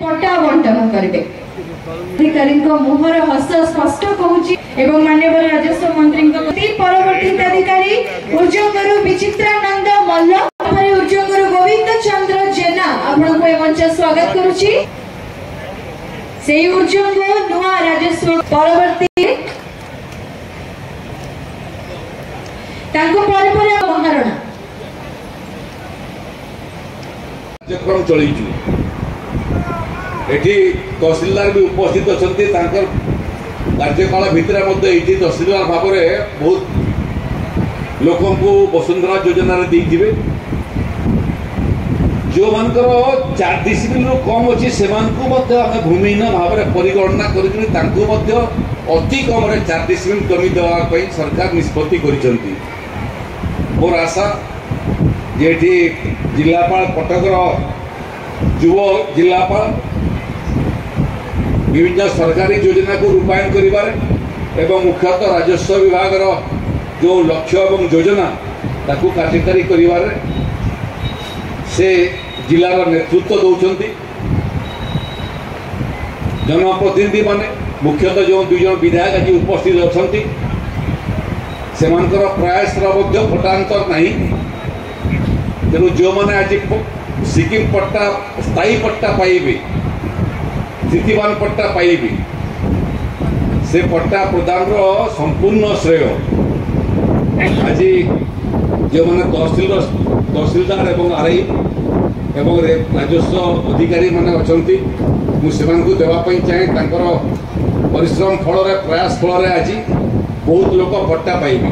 पट्टा बंटन करेंगे। अधिकारी मुहर हस स्पष्ट कहूँ एवं माननीय राजस्व मंत्री परवर्ती अधिकारी उर्जंगर विचित्रानंद मल्ल उर्जंगर गोविंद चंद्र जेना आपन को मंच स्वागत करुची। से उर्जंग नुआ राजस्व परवर्ती तांको परे परे महारणा कार्यक्रम चलू एठी तहसीलदार भी उपस्थित अच्छा कार्यकाल भितर तहसीलदार भाव में बहुत लोक वसुंधरा योजना देखे जो मान 4 डिसिप्लिन कम अच्छी से भूमिहीन भाव में परिगणना कर अति कम 4 डिसिप्लिन जमी देवाई सरकार निष्पत्ति कर मोर आशा जे जिलापाल कटकर युव जिलापाल विभिन्न सरकारी योजना को रूपायन करिबारे मुख्यतः राजस्व विभाग जो लक्ष्य एवं योजना ताकू कार्यकारी करिबारे से जिलार नेतृत्व दौरान जनप्रतिनिधि माने मुख्यतः जो 2 जन विधायक आज उपस्थित अच्छा से प्रयास फटांतर नहीं तेणु जो मैंने आज सिक्किम पट्टा स्थायी पट्टा पाइबे स्थितिवान पट्टा पाइबे से पट्टा प्रदान संपूर्ण श्रेय आज जो मैंने तहसीलदार एवं आरआई एवं राजस्व अधिकारी माने अछंती मुझे देवाई चाहे परिश्रम फल प्रयास फल आज बहुत लोक पट्टा पाइबे।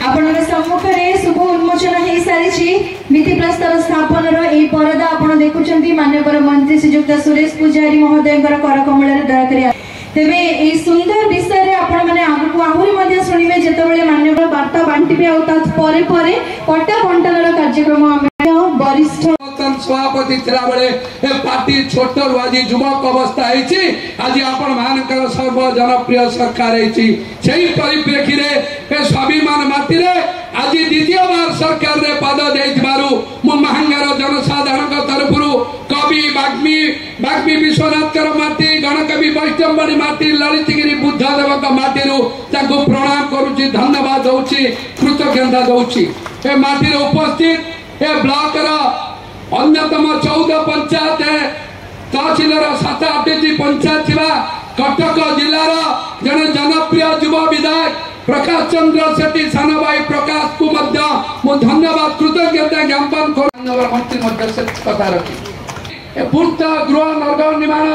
आपन सम्मुखें शुभ उन्मोचन हो सारी नीति प्रस्ताव स्थापन परदा आप देखुं माननीय मंत्री श्रीजुक्त सुरेश पूजारी महोदय करकमल दयाकोरी तेरे ये सुंदर विषय आपण मैंने आगू आहरी शुणे जिते माननीय वार्ता बांटे पट्टा बंटन कार्यक्रम वरिष्ठ सभापति पार्टी छोट आज युवक अवस्था आज आपण मानकर सर्व जनप्रिय सरकार से परिप्रेक्षी में स्वाभिमान माटी आज द्वितीय बार सरकार रे पद दे महांगार जनसाधारण तरफ कवि बाग्मी विश्वनाथ माटी गणकवि वैष्णवणी माटी ललितगिरी बुद्धदेव माटी प्रणाम करुच्ची धन्यवाद दौची कृतज्ञता दौची माटी उपस्थित ए ब्लॉक अन्यतम 14 पंचायत तहसील 7-8 पंचायत कटक जिलार जन जनप्रिय युव विधायक प्रकाश चंद्र सेठी सान भाई प्रकाश को धन्यवाद कृतज्ञता ज्ञापन कर मंत्री कथा रखी पूर्त गृह नगर निर्माण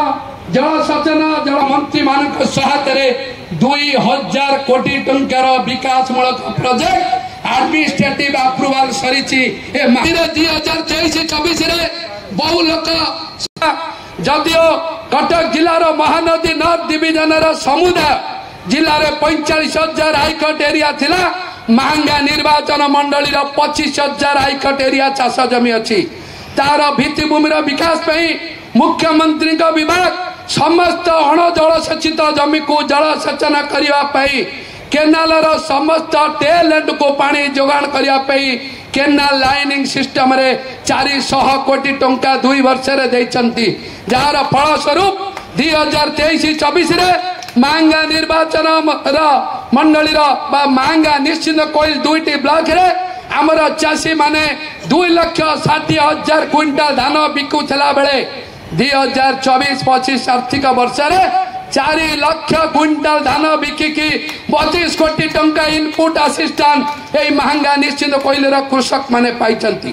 जलसेचन जल मंत्री मान सहायता 2000 कोटी टंकार विकासमूलक प्रोजेक्ट एडमिनिस्ट्रेटिव अप्रूवल सरी 2023-24 बहु लोक जदियो कटक जिलार महानदी नॉर्थ डिविजन समुदाय जिले 45,000 हाईकोर्ट एरिया थिला महंगा निर्वाचन मंडली 25,000 हाईकोर्ट एरिया चाष जमी अच्छी तार भित्तिभूमि विकास मुख्यमंत्री विभाग समस्त अण जलसेचित जमी को जलसेचन करने केनाल समस्त टेल एंड को पानी जोगाण करने केनाल लाइनिंग सिस्टम रे 400 कोटी टंका 2 वर्ष जार फलस्वरूप 2023-24 महंगा निर्वाचन मंडली महंगा निश्चित कोइल 2टी ब्लॉक रे आमर चाषी माने 2,60,000 क्विंटाल धान बिकुला बेले 2024-25 आर्थिक वर्ष 4 लाख क्विंटाल धान बिकिकी 32 कोटी टंका इनपुट असिस्टेंट ए महंगा निश्चित कोइल कृषक माने पाइचंती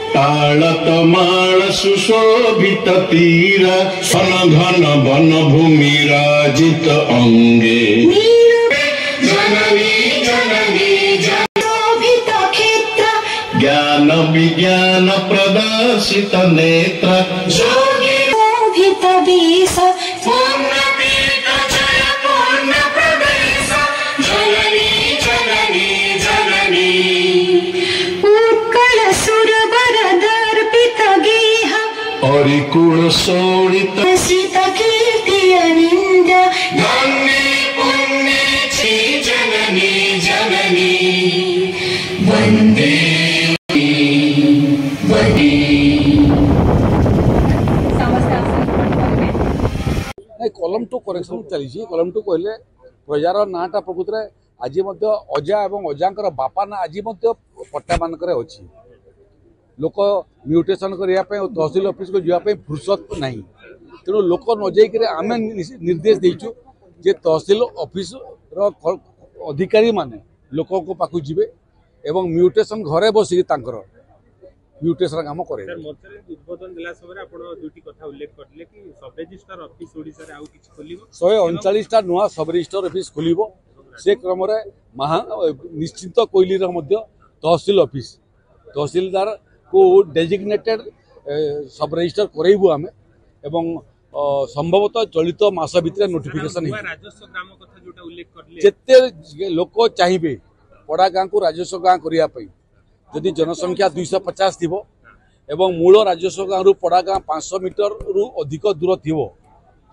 तालतमाल सुशोभित तीर सन घन वन भूमि राजित अंगे ज्ञान विज्ञान प्रदर्शित नेत्र कुल सोड़ित सीता कीर्ति अनिंद्य धन्य पुण्य छी जननी जननी वंदे कलम टू करेक्शन चली कलम टू कहले प्रजार नाटा प्रकृत में आज अजा और अजा बापा ना आज पट्टा मानक अच्छी लोक म्यूटेशन करने तहसिल ऑफिस को जावाई फुर्सत नहीं तेणु लोक न जाकर आम निर्देश देचु जे तहसिल ऑफिस अधिकारी माने लोकों को पाखु जीवे एवं म्यूटेशन घरे बसिक म्यूटेशन काम करे। उद्बोधन दिला समय आपण दुटी कथा उल्लेख करले कि सब रजिस्ट्रार ऑफिस ओडिसा रे आउ किछ खोलिबो 139टा नुआ सब रजिस्ट्रार ऑफिस खोलिबो से क्रम रे निश्चित कोइली रे मध्य तहसिल ऑफिस तहसीलदार को डेजिग्नेटेड सब रजिस्टर करैबो आमे एवं संभवतः चलित मास भितर नोटिफिकेशन राजस्व ग्राम कथा जोटा उल्लेख करले जेते लोक चाहिए पड़ा गाँ को राजस्व गाँ करने जदि जनसंख्या 250 थी एवं मूल राजस्व गाँ रु पड़ा गाँ 500 मीटर रु अधिक दूर थी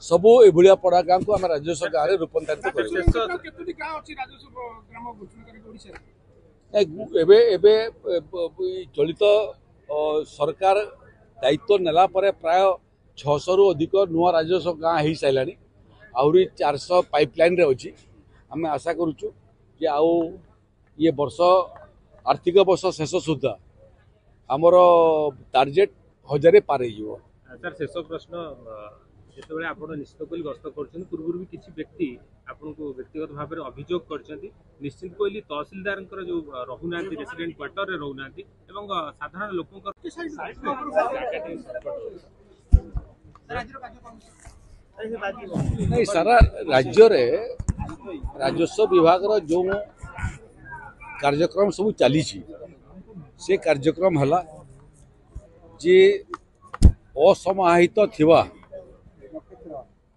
सबू एभलिया पड़ा गाँ को आम राजस्व गाँ में रूपांतरित चलित सरकार दायित्व नेला परे प्राय 600 रु अधिक नुआ राजस्व गाँ हो सारा आहरी 400 पाइपलाइन रे अच्छी आम आशा करुचु कि आउ ये वर्ष आर्थिक वर्ष शेष सुधा आमर टार्गेट 1000 पार हो। सर शेष प्रश्न जिते आप निश्चित कोइली गस्त कर पूर्व भी किसी व्यक्ति आपन को व्यक्तिगत भाव में अभियोग कर निश्चित कोइली तहसीलदार जो रहूना रेसिडेंट क्वार्टर रे रहूना साधारण लोक नहीं सारा राज्य रे राजस्व विभाग जो कार्यक्रम सब चली से कार्यक्रम है जे असमाहित थिवा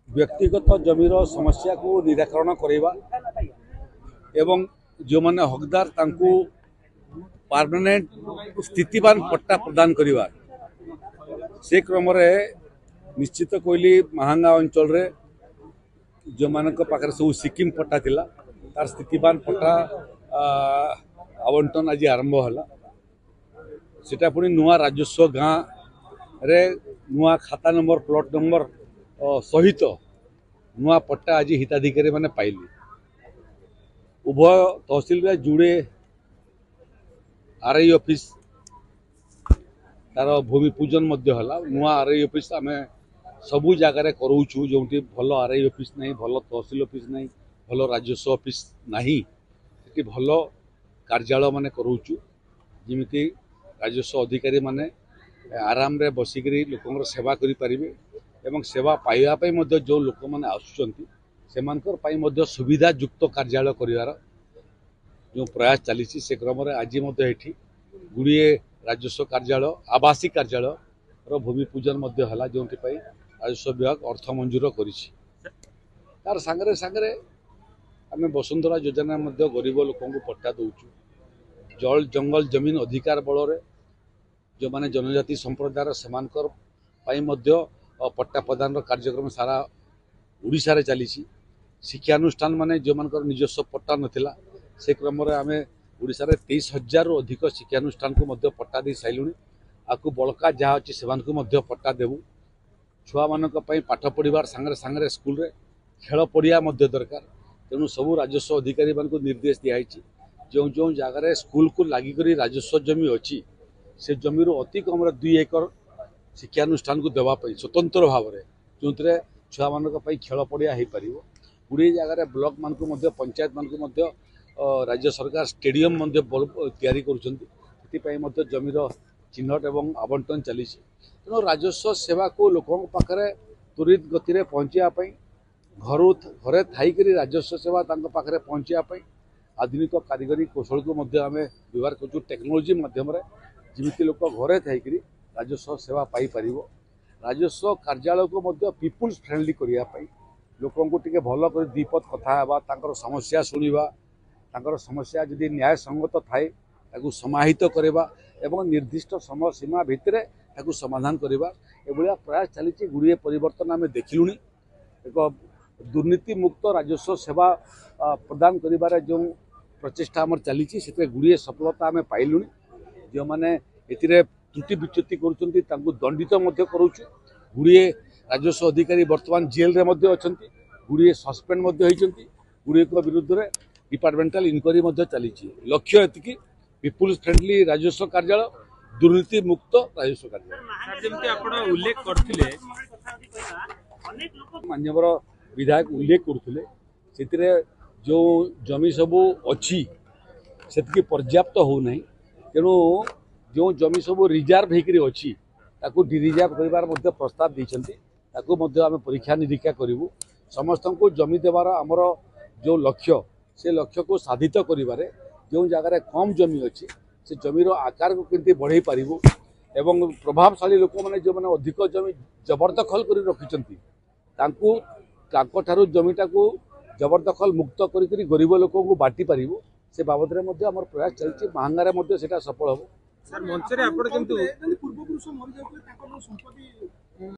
व्यक्तिगत जमीर समस्या को निराकरण करवा एवं जो माने हकदार तांकू परमानेंट स्थितिवान पट्टा प्रदान करवा से क्रम रे निश्चित कोइली महांगा अंचल रे जो मानक पाखरे सब सिक्किम पट्टा थिला तार स्थितिवान पट्टा आवंटन आज आरंभ है सेटा पुणी नुआ राजस्व गाँ रे नुआ खाता नंबर प्लॉट नंबर सहित नुआ पट्टा आज हिताधिकारी माने पाइली उभय तहसील रे जुड़े आरआई ऑफिस तार भूमि पूजन नुआ आरआई ऑफिस आम सबू जगार करूँ जो भल आरआई ऑफिस नहीं भल तहसील ऑफिस नहीं भल राजस्व ऑफिस नहीं भल कार्यालय माने करूँ जमी राजस्व अधिकारी माने आराम रे बसिक लोक सेवा करें एवं सेवा पाइबा जो लोक मैंने आसुच्च सुविधा युक्त कार्यालय कर जो प्रयास चली से क्रम आज गुड़िए राजस्व कार्यालय आवासिक कार्यालय रो भूमि पूजन है जो राजस्व विभाग अर्थ मंजूर कर सांगरे सांगरे आम वसुंधरा योजना गरीब लोक पट्टा दौचु जल जंगल जमीन अधिकार बल जो माने जनजाति संप्रदाय से पट्टा प्रदान कार्यक्रम सारा ओडिशा रे चली शिक्षानुष्ठान माने जो मान निजस्व पट्टा नथिला से क्रम आम ओडिशा रे 23,000 रु अधिक शिक्षानुष्ठान को पट्टा दे साइलुनी आपको बड़का जहाँ अच्छी से पट्टा देवु छुआ मानक पाठ पढ़ार सांगरे सांगरे स्कूल रे खेल पड़िया दरकार तेणु सबू राजस्व अधिकारी मान निर्देश दिखाई जो जो जगार स्कूल को लगिक राजस्व जमी अच्छी से जमी अति कम 2 एकर शिक्षानुष्ठान को देवाई स्वतंत्र भाव में जो छुआ मान खेल पड़िया हो पार गुड़े जगार ब्लॉक मान पंचायत मान राज्य सरकार स्टेडियम तैयारी कर जमीर चिन्हट एवं आवंटन चली तेणु राजस्व सेवा को लोकों पाखे त्वरित गति में पहुँचापी घरे थी राजस्व सेवा पाखे पहुँचापी आधुनिक कारीगरी कौशल को आम व्यवहार कर टेक्नोलोजी मध्यम जमी लोक घरे थी राजस्व सेवा पाइपर राजस्व कार्यालय को पीपुल्स फ्रेंडली करने लोक टे भल कर दीपद कथा समस्या शुणा समस्या जदि न्याय संगत थाए समाहित करवा एवं निर्दिष्ट समय सीमा भितर समाधान करवा एभलिया प्रयास चली गुड़िए परिवर्तन आम देखिलुनी एक दुर्नीति मुक्त राजस्व सेवा प्रदान करिबार जो प्रचेष्टा आमर चली गुड़िए सफलता आम पाइलुनी जो मैंने ए त्रुटि विच्युति करुँच दंडित करुँ गुड़िए राजस्व अधिकारी बर्तमान जेल रे अच्छा गुड़िए सस्पेंड गुड़िए विरुद्ध में डिपार्टमेंटाल इनक्वारी चली लक्ष्य एति पीपुल्स फ्रेंडली राजस्व कार्यालय दुर्नीति मुक्त राजस्व कार्यालय उल्लेख करथिले माननीय विधायक उल्लेख करथिले सेतिरे जो जमी सबू अच्छी से पर्याप्त हो नहीं तेणु जो जमी सब रिजर्व होकर अच्छी ताकू डिरिजर्व कर प्रस्ताव देते आम परीक्षा निरीक्षा करूँ समस्त को जमी देवार आमर जो लक्ष्य से लक्ष्य को साधित करिबारे जो जगार कम जमी अच्छी से जमीर आकार को केमती बढ़ई पारिबो एवं प्रभावशाली लोक मैंने जो मैंने अधिक जमी जबरदखल कर रखिंट ताकू जमीटा को जबरदखल मुक्त करी गरीब लोक को बांटी पारिबो से बाबद में प्रयास चलती महांगारे सफल हम सर मंच रे आपण केमती